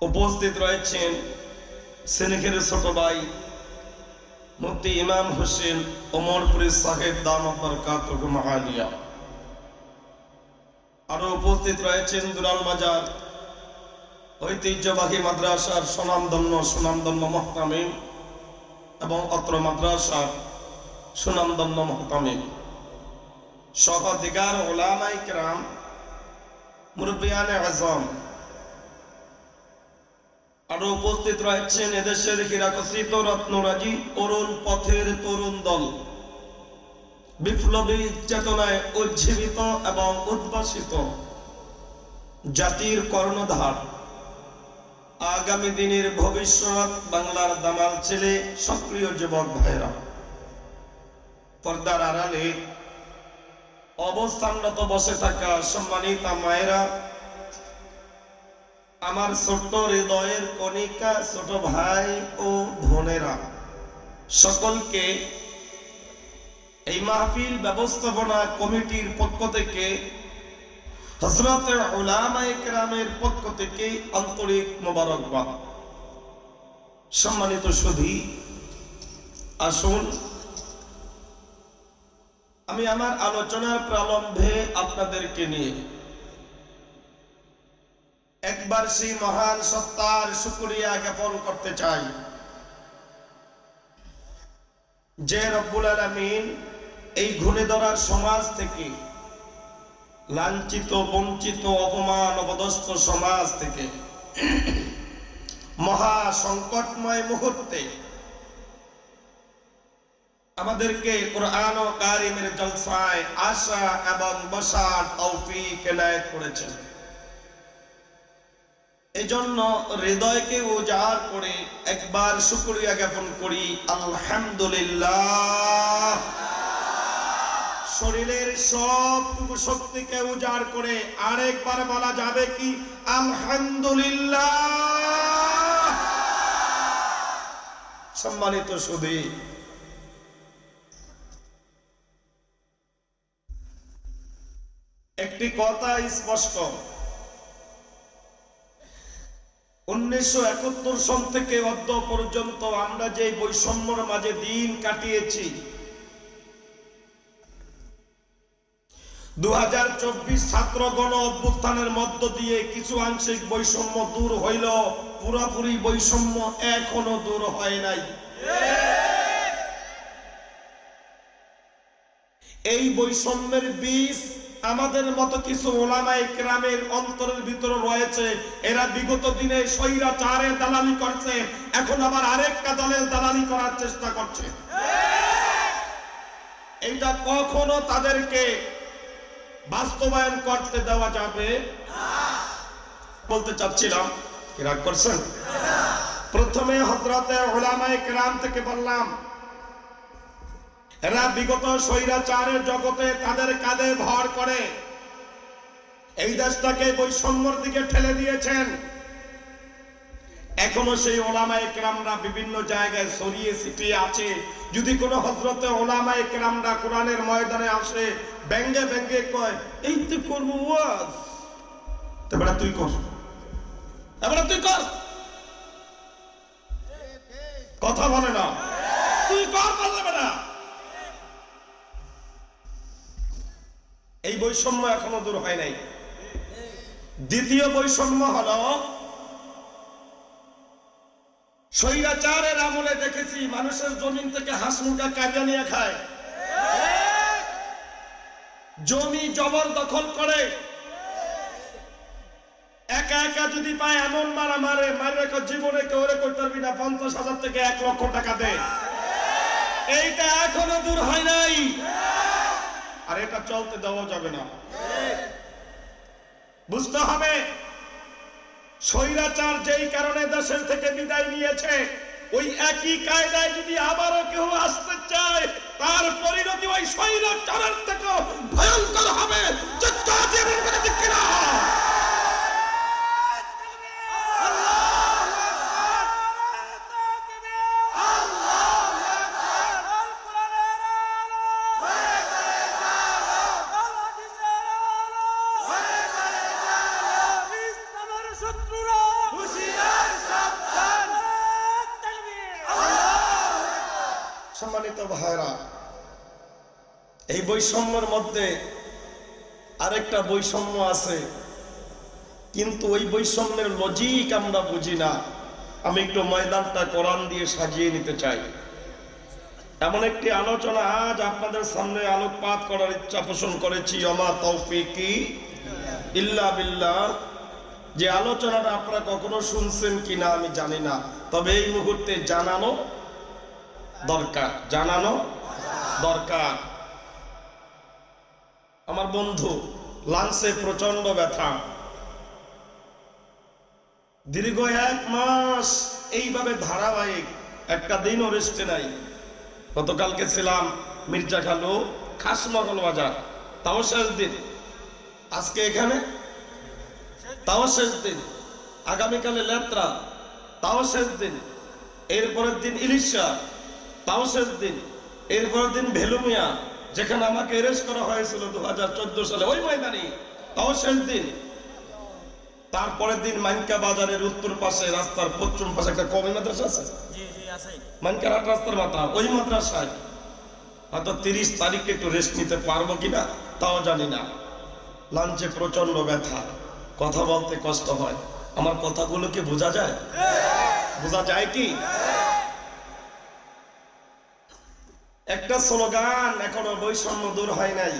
উপস্থিত রয়েছেন সেনেকের ছোট ভাই মুফতি ইমাম হোসেন ওমরপুরি সাহেব দামাত বরকাতুহু আলিয়া। আরো উপস্থিত রয়েছেন দুলাল বাজার ঐতিহ্যবাহী মাদ্রাসার সুনামধন্য মুহতামিম এবং অত্র মাদ্রাসার সুনামধন্য মুহতামিম সহ দিগার উলামায়ে কিরাম, মুরব্বিয়ানে আযম। আরো উপস্থিত রয়েছেন এদেশের হীরাখচিত রত্নরাজি তরুণ পথের তরুণ দল, বিপ্লবী চেতনায় উজ্জীবিত এবং উদ্ভাসিত জাতির কর্ণধার, আগামী দিনের ভবিষ্যৎ বাংলার দামাল ছেলে, সক্রিয় যুবক ভাইরা, পর্দার আড়ালে অবস্থানরত বসে থাকা সম্মানিত মায়েরা, আমার ছোট্ট হৃদয়ের কণিকা ছোট ভাই ও বোনেরা, সকলকে এই মাহফিল ব্যবস্থাপনা কমিটির পক্ষ থেকে, হযরত উলামায়ে কেরামের পক্ষ থেকে আন্তরিক মোবারকবাদ। সম্মানিত সুধী, আসুন আমি আমার আলোচনার প্রারম্ভে আপনাদেরকে নিয়ে একবার সেই মহান সত্তার শুকরিয়া জ্ঞাপন করতে চাই যে রব্বুল আলামিন এই ঘুণে ধরা সমাজ থেকে, লাঞ্ছিত বঞ্চিত অপমান অপদস্থ সমাজ থেকে মহা সংকটময় মুহূর্তে আমাদেরকে কোরআন ও কারিমের জলসায় আসা এবং বসার তৌফিক এনায়েত করেছেন। এজন্য হৃদয়কে উজাড় করে একবার শুকরিয়া জ্ঞাপন করি আলহামদুলিল্লাহ। শরীরের সবটুকু শক্তিকে উজাড় করে আরেকবার বলা যাবে কি আলহামদুলিল্লাহ। সম্মানিত সুধী, একটি কথা স্পষ্ট, 1971 সন থেকে অদ্য পর্যন্ত আমরা যে বৈষম্যের মাঝে দিন কাটিয়েছি, 2024 ছাত্র গণ অভ্যুত্থানের মধ্য দিয়ে কিছু আংশিক বৈষম্য দূর হইল, পুরোপুরি বৈষম্য এখনো দূর হয় নাই। এই বৈষম্যের বীজ আমাদের মতো কিছু উলামায়ে কেরামের অন্তরের ভিতরে রয়েছে। এরা বিগত দিনে স্বৈরাচারের দালালি করছে, এখন আবার আরেকটা দলের দালালি করার চেষ্টা করছে। এইটা কখনো তাদেরকে বাস্তবায়ন করতে দেওয়া যাবে না। বলতে চাচ্ছিলাম, কি রাগ করছেন? প্রথমে হযরতে উলামায়ে কেরাম থেকে বললাম, এরা বিগত স্বৈরাচারের জগতে তাদের কাঁধে ভর করে এই দেশটাকে বৈষম্যের দিকে ঠেলে দিয়েছেন। এখনো সেই উলামায়ে কেরামরা বিভিন্ন জায়গায় ছড়িয়ে ছিটিয়ে আছে। যদি কোনো হযরতে উলামায়ে কেরামরা কোরআনের ময়দানে আসে, ব্যঙ্গে ব্যঙ্গে কয় এই তো করবো ওয়াজ, এবারে তুই কর, এবারে তুই কর, কথা বলে না, তুই কর বলবে না। এই বৈষম্য এখনো দূর হয় নাই। দ্বিতীয় বৈষম্য হলো, স্বৈরাচারের আমলে দেখেছি মানুষের জমিন থেকে হাঁস মুরগা কাটিয়ে নিয়ে খায়, জমি জবরদখল করে, একা একা যদি পায় এমন মারা মারে, মারে জীবনে কেউ করতে পারবি না, 50,000 থেকে 1 লক্ষ টাকা দেয়। এইটা এখনো দূর হয় নাই, আর এটা চলতে দেওয়া যাবে না। বুঝতে হবে, স্বৈরাচার যেই কারণে দেশের থেকে বিদায় নিয়েছে, ওই একই কায়দায় যদি আবারও কেউ আসতে চায়, তার পরিণতি ওই স্বৈরাচারের থেকে ভয়ঙ্কর হবে। শত্রুরা সম্মানিত ভাইরা, এই বৈষম্যের মধ্যে আরেকটা বৈষম্য আছে, কিন্তু ওই বৈষম্যের লজিক আমরা বুঝি না। আমি একটু ময়দানটা কোরআন দিয়ে সাজিয়ে নিতে চাই। এমন একটি আলোচনা আজ আপনাদের সামনে আলোকপাত করার ইচ্ছা পোষণ করেছি, ওমা তৌফিকি ইল্লা বিল্লাহ। যে আলোচনাটা আপনারা কখনো শুনছেন কিনা আমি জানি না, তবে এই মুহূর্তে জানানো দরকার, জানানো দরকার। আমার বন্ধু লাঞ্চে প্রচন্ড ব্যথা, দীর্ঘ 1 মাস এইভাবে ধারাবাহিক, একটা দিনও রেস্টে নাই। গতকালকে ছিলাম মির্জা খালু খাসমগল বাজার, তাও শেষ দিন। আজকে এখানে, তাও শেষ দিন। আগামীকালে লেত্রা, তাও শেষ দিন। এরপরের দিন ইলিশা, তাও শেষ দিন। এরপরের দিন ভেলুমিয়া, যেখানে আমাকে অ্যারেস্ট করা হয়েছিল 2014 সালে, ওই ময়দানে, তাও শেষ দিন। তারপরের দিন মানকা বাজারের উত্তর পাশে রাস্তার পশ্চিম পাশে একটা কমি মাদ্রাসা আছে, মানকার হাট রাস্তার মাথা, ওই মাদ্রাসায় হয়তো 30 তারিখে একটু রেস্ট নিতে পারবো কিনা তাও জানি না। লাঞ্চে প্রচন্ড ব্যথা, কথা বলতে কষ্ট হয়। আমার কথাগুলো কি বোঝা যায়? বোঝা যায় কি? একটা স্লোগান, এখনো বৈষম্য দূর হয় নাই।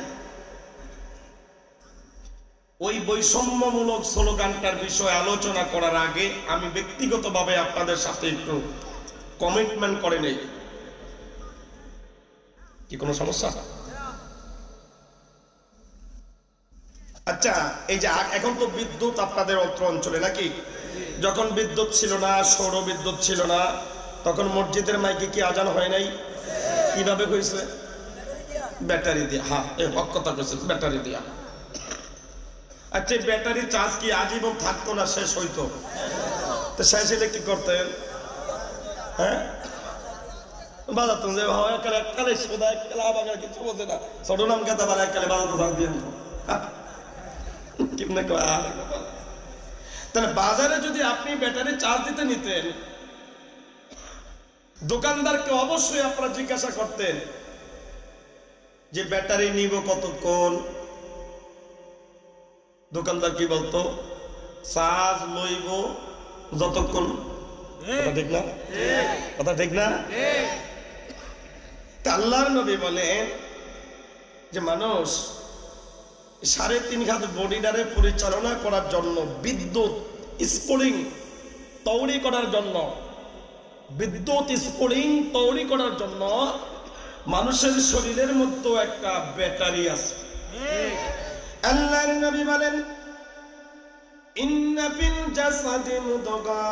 ওই বৈষম্যমূলক স্লোগানটার বিষয়ে আলোচনা করার আগে আমি ব্যক্তিগতভাবে আপনাদের সাথে একটু কমিটমেন্ট করে নেই। কি কোনো সমস্যা? আচ্ছা, এই যে এখন তো বিদ্যুৎ আপনাদের অত্র অঞ্চলে নাকি? যখন বিদ্যুৎ ছিল না, সৌর বিদ্যুৎ ছিল না, তখন মসজিদের মাইকে কি আজান হয় নাই? কিভাবে হয়েছে? ব্যাটারি দিয়া। হ্যাঁ, এই হক কথা কইছে, ব্যাটারি দিয়া। আচ্ছা, ব্যাটারি চার্জ কি আজীবন থাকতো না, শেষ হইতো? তো শেষ হলে কি করতেন? হ্যাঁ, বাজাতেন যে ভাবা এককালে সোদা, এককালে আবার কিছু বোঝে না, ছোট নাম কেতা বালা এককালে বাজাতে চার্জ দিয়ে কেমনে। তাহলে বাজারে যদি আপনি ব্যাটারি চার্জ দিতে নিতেন, দোকানদারকে অবশ্যই আপনারা জিজ্ঞাসা করতেন যে ব্যাটারি নিব কতক্ষণ। দোকানদার কি বলতো? চার্জ লইব যতক্ষণ। কথা ঠিক না? কথা ঠিক না? আল্লাহর নবী বলেন যে মানুষ 3.5 হাত বডিটারে পরিচালনা করার জন্য, বিদ্যুৎ স্পুলিং তৈরি করার জন্য, বিদ্যুৎ স্পুলিং তৈরি করার জন্য মানুষের শরীরের মধ্যে একটা ব্যাটারি আছে। আল্লাহর নবী বলেন, ইন্না ফিল জাসাদি মুদগা,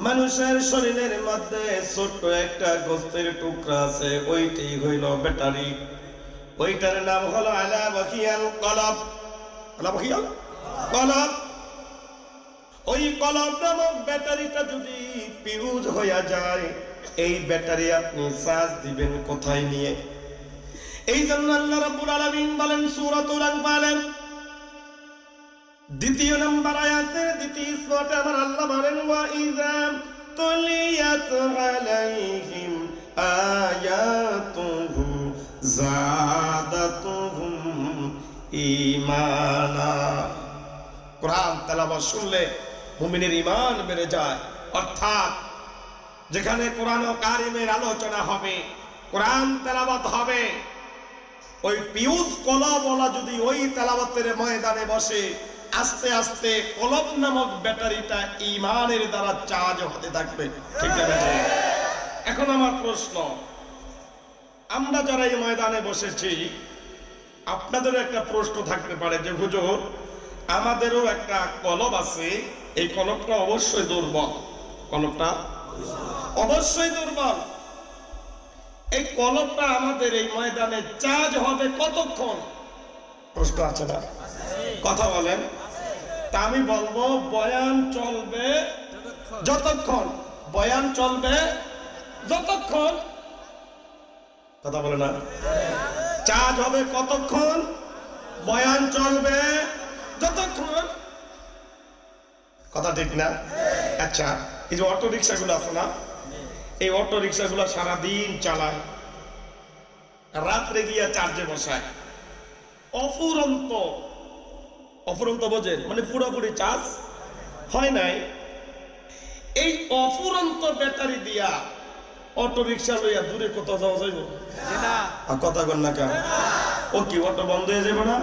মানুষের শরীরের মধ্যে ছোট্ট একটা গোস্তের টুকরা আছে, ওইটাই হইল ব্যাটারি। ওইটার নাম হলো আলা বখিয়াল কলব। আলা বখিয়াল কলব। ওই কলব নামক ব্যাটারিটা যদি ফিউজ হয়ে যায়, এই ব্যাটারি আপনি চার্জ দিবেন কোথায় নিয়ে? এই জন্য আল্লাহ রাব্বুল আলামিন বলেন সূরাতুল আনফালের 2 নম্বর আয়াতে, 2 সূরাতে আমার আল্লাহ বলেন, ওয়া ইযা তুলিয়াত আলাইহিম আয়াতুহু যাদাতুহুম ঈমানা। কোরআন তেলাওয়াত শুনলে মুমিনের ঈমান বেড়ে যায়। অর্থাৎ যেখানে কোরআন কারিমের আলোচনা হবে, কোরআন তেলাওয়াত হবে, ওই পিউজ কলবওয়ালা যদি ওই তেলাওয়াতের ময়দানে বসে, আস্তে আস্তে কলব নামক ব্যাটারিটা ঈমানের দ্বারা চার্জ হতে থাকবে। ঠিক আছে? এখন আমার প্রশ্ন, আমরা যারা এই ময়দানে বসেছি, আপনাদের একটা প্রশ্ন থাকতে পারে যে হুজুর, আমাদেরও একটা কলব আছে, এই কলবটা অবশ্যই দুর্বল। কলবটা অবশ্যই দুর্বল। এই কলবটা আমাদের এই ময়দানে চার্জ হবে কতক্ষণ? প্রশ্ন আছে না? কথা বলেন। তা আমি বলবো, বয়ান চলবে যতক্ষণ। বয়ান চলবে যতক্ষণ। কথা বলে না? চার্জ হবে কতক্ষণ? বয়ান চলবে যতক্ষণ। কথা ঠিক না? আচ্ছা, এই যে অটো রিক্সাগুলো আছে না, এই অটো রিক্সাগুলো সারাদিন চালায়, রাত্রে গিয়া চার্জে বসায়, অফুরন্ত অফুরন্ত বোঝেন, মানে পুরোপুরি চার্জ হয় নাই। এই অফুরন্ত ব্যাটারি দিয়া অটো রিক্সা লইয়া দূরে কোথাও যাওয়া যাইব? কথা কন না কেন? ও কি অটো বন্ধ হয়ে যাবে না?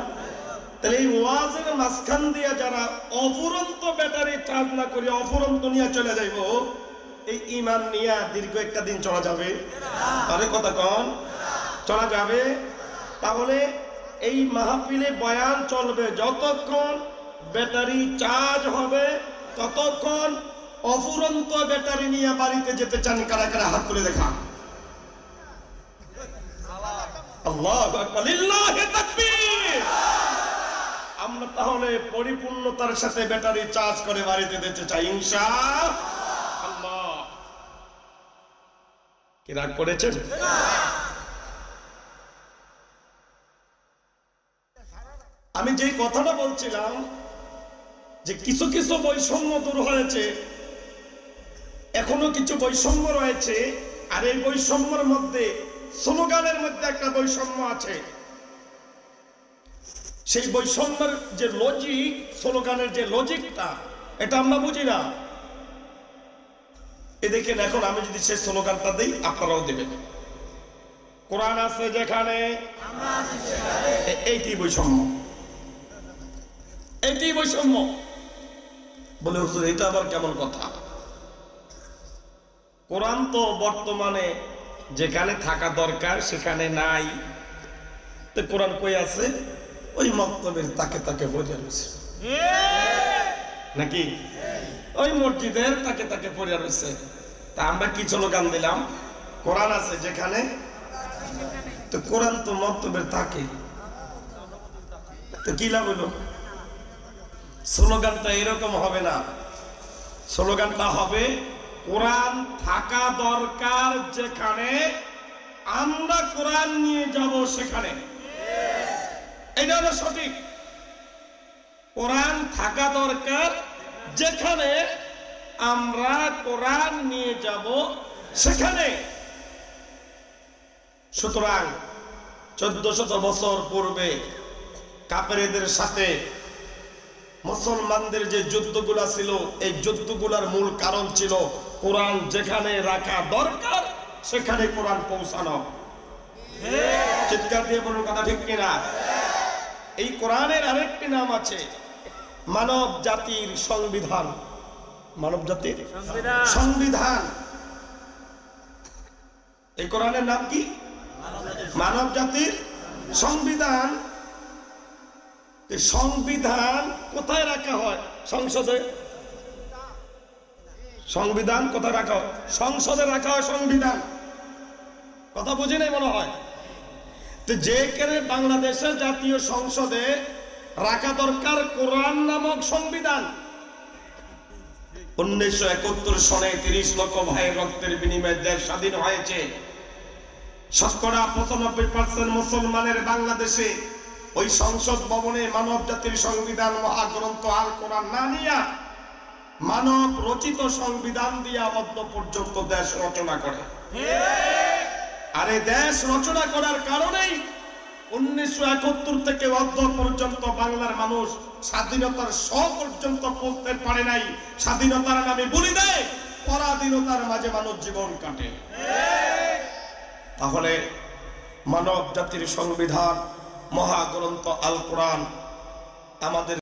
তাহলে এই ওয়াজের মাঝখান দিয়া যারা অফুরন্ত ব্যাটারি চার্জ না করে অফুরন্ত নিয়ে চলে যাইব, এই ইমান নিয়ে দীর্ঘ একটা দিন চলা যাবে? আরে কথা কন, চলা যাবে? তাহলে এই মাহফিলে বয়ান চলবে যতক্ষণ ব্যাটারি চার্জ হবে, ততক্ষণ অফুরন্ত ব্যাটারি নিয়ে বাড়িতে যেতে চান কারা কারা হাত তুলে দেখা। আল্লাহু আকবার, লিল্লাহি তাকবীর। আমরা তাহলে পরিপূর্ণতার সাথে ব্যাটারি চার্জ করে বাড়িতে যেতে চাই ইনশাআল্লাহ। কি রাগ করেছেন? আমি যে কথাটা বলছিলাম যে কিছু কিছু বৈষম্য দূর হয়েছে, এখনো কিছু বৈষম্য রয়েছে। আর এই বৈষম্যের মধ্যে স্লোগানের মধ্যে একটা বৈষম্য আছে। সেই বৈষম্যের যে লজিক, স্লোগানের যে লজিকটা, এটা আমরা বুঝি না। এ দেখেন, এখন আমি যদি সেই স্লোগানটা দিই, আপনারাও দেবেন। কোরআন আছে যেখানে, এইটি বৈষম্য, এইটি বৈষম্য। বলে হুজুর, এটা আবার কেমন কথা? কোরআন তো বর্তমানে যেখানে থাকা দরকার সেখানে নাই, তো কোরআন কই আছে? ওই মক্তবের তাকে তাকে পড়ে রয়েছে নাকি? ওই মসজিদের তাকে তাকে পড়ে রয়েছে। তা আমরা কি স্লোগান দিলাম? কোরআন আছে যেখানে, তো কোরআন তো মক্তবের তাকে, তো কি লাভ হলো? স্লোগানটা এরকম হবে না। স্লোগানটা হবে কোরআন থাকা দরকার যেখানে, আমরা কোরআন নিয়ে যাব সেখানে। এটা হলো সঠিক। কোরআন থাকা দরকার যেখানে, আমরা কোরআন নিয়ে যাব সেখানে। সুতরাং 1400 বছর পূর্বে কাফেরদের সাথে মুসলমানদের যে যুদ্ধগুলা ছিল, এই যুদ্ধগুলার মূল কারণ ছিল কোরআন যেখানে রাখা দরকার সেখানে কোরআন পৌঁছানো। চিৎকার দিয়ে বলুন, কথা ঠিক কিনা? এই কোরআনের আরেকটি নাম আছে, মানব জাতির সংবিধান। মানব জাতির সংবিধান। এই কোরআনের নাম কি? মানব জাতির সংবিধান। সংবিধান কোথায় রাখা হয়? সংসদে। সংবিধান কোথায় রাখা হয়? সংসদে রাখা হয় সংবিধান। কথা বুঝি নাই মনে হয়? তো যে কেনে বাংলাদেশের জাতীয় সংসদে রাখা দরকার কোরআন নামক সংবিধান। 1971 সনে 30 লক্ষ ভাইয়ের রক্তের বিনিময়ে দেশ স্বাধীন হয়েছে। শতকরা 95% মুসলমানের বাংলাদেশে ওই সংসদ ভবনে মানব জাতির সংবিধান মহাগ্রন্থ আল কোরআন না নিয়া মানব রচিত সংবিধান দিয়া অদ্য পর্যন্ত দেশ রচনা করে। আর এই দেশ রচনা করার কারণেই 1971 থেকে অদ্য পর্যন্ত বাংলার মানুষ স্বাধীনতার পর্যন্ত পৌঁছতে পারে নাই। স্বাধীনতার নামে বলি দেয়, পরাধীনতার মাঝে মানুষ জীবন কাটে। তাহলে মানব জাতির সংবিধান মহাগ্রন্থ আল কোরআন আমাদের